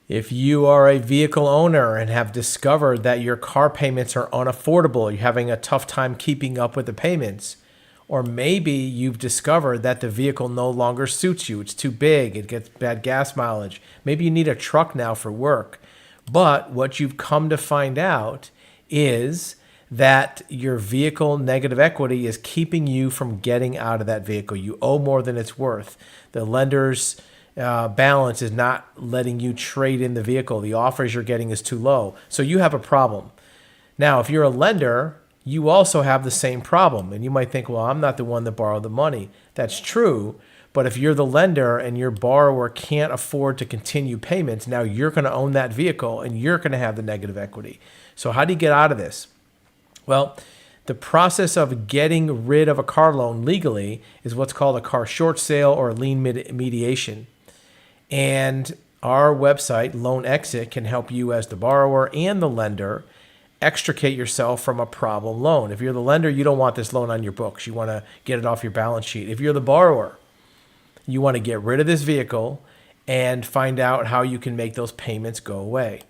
If you are a vehicle owner and have discovered that your car payments are unaffordable, you're having a tough time keeping up with the payments, or maybe you've discovered that the vehicle no longer suits you, it's too big, it gets bad gas mileage, maybe you need a truck now for work. But what you've come to find out is that your vehicle negative equity is keeping you from getting out of that vehicle. You owe more than it's worth. The lender's balance is not letting you trade in the vehicle. The offers you're getting is too low. So you have a problem. Now, if you're a lender, you also have the same problem. And you might think, well, I'm not the one that borrowed the money. That's true. But if you're the lender and your borrower can't afford to continue payments, now you're going to own that vehicle and you're going to have the negative equity. So how do you get out of this? Well, the process of getting rid of a car loan legally is what's called a car short sale or a lien mediation. And our website, Loan Exit, can help you as the borrower and the lender extricate yourself from a problem loan. If you're the lender, you don't want this loan on your books. You want to get it off your balance sheet. If you're the borrower, you want to get rid of this vehicle and find out how you can make those payments go away.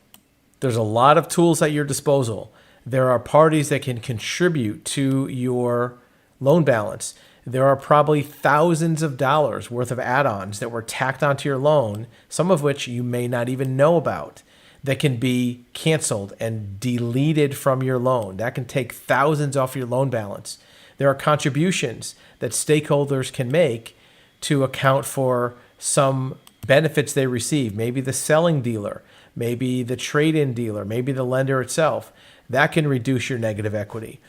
There's a lot of tools at your disposal. There are parties that can contribute to your loan balance. There are probably thousands of dollars worth of add-ons that were tacked onto your loan, some of which you may not even know about, that can be canceled and deleted from your loan. That can take thousands off your loan balance. There are contributions that stakeholders can make to account for some benefits they receive. Maybe the selling dealer, maybe the trade-in dealer, maybe the lender itself. That can reduce your negative equity.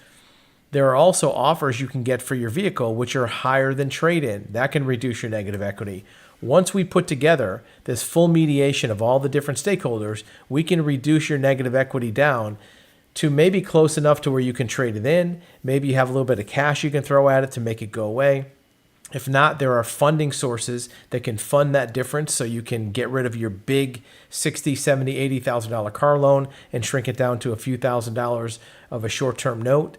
There are also offers you can get for your vehicle which are higher than trade-in. That can reduce your negative equity. Once we put together this full mediation of all the different stakeholders, we can reduce your negative equity down to maybe close enough to where you can trade it in. Maybe you have a little bit of cash you can throw at it to make it go away. If not, there are funding sources that can fund that difference so you can get rid of your big $60,000, $70,000, $80,000 car loan and shrink it down to a few $1,000s of a short-term note.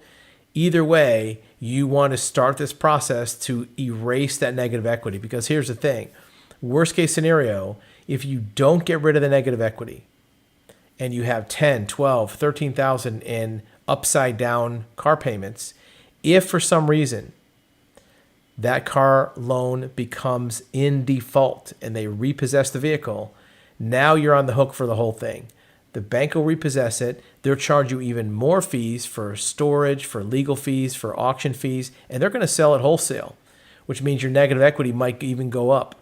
Either way, you want to start this process to erase that negative equity, because here's the thing. Worst case scenario, if you don't get rid of the negative equity and you have 10, 12, 13,000 in upside down car payments, if for some reason that car loan becomes in default and they repossess the vehicle, now you're on the hook for the whole thing. The bank will repossess it. They'll charge you even more fees for storage, for legal fees, for auction fees, and they're going to sell it wholesale, which means your negative equity might even go up.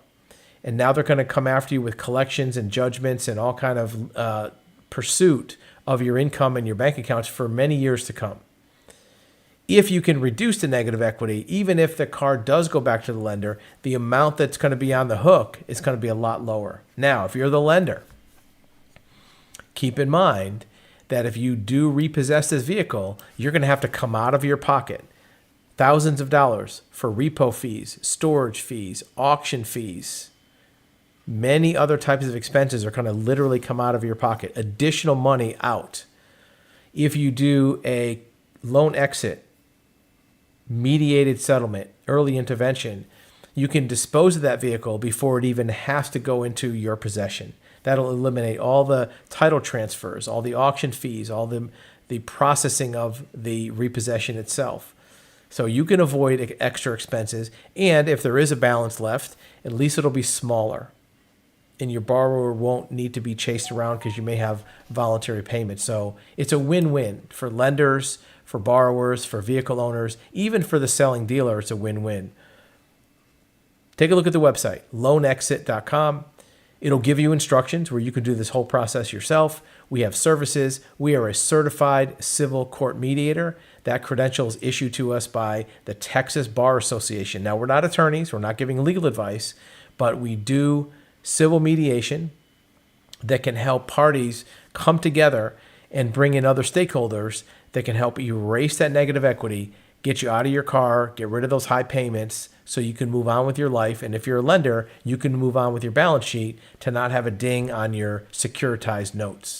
And now they're going to come after you with collections and judgments and all kind of pursuit of your income and your bank accounts for many years to come. If you can reduce the negative equity, even if the car does go back to the lender, the amount that's going to be on the hook is going to be a lot lower. Now, if you're the lender, keep in mind that if you do repossess this vehicle, you're going to have to come out of your pocket thousands of dollars for repo fees, storage fees, auction fees. Many other types of expenses are going to literally come out of your pocket, additional money out. If you do a loan exit, mediated settlement, early intervention, you can dispose of that vehicle before it even has to go into your possession. That'll eliminate all the title transfers, all the auction fees, all the processing of the repossession itself. So you can avoid extra expenses. And if there is a balance left, at least it'll be smaller. And your borrower won't need to be chased around because you may have voluntary payments. So it's a win-win for lenders, for borrowers, for vehicle owners, even for the selling dealer, it's a win-win. Take a look at the website, loanexit.com. It'll give you instructions where you can do this whole process yourself. We have services. We are a certified civil court mediator. That credential is issued to us by the Texas Bar Association. Now, we're not attorneys. We're not giving legal advice, but we do civil mediation that can help parties come together and bring in other stakeholders that can help erase that negative equity, get you out of your car, get rid of those high payments so you can move on with your life. And if you're a lender, you can move on with your balance sheet to not have a ding on your securitized notes.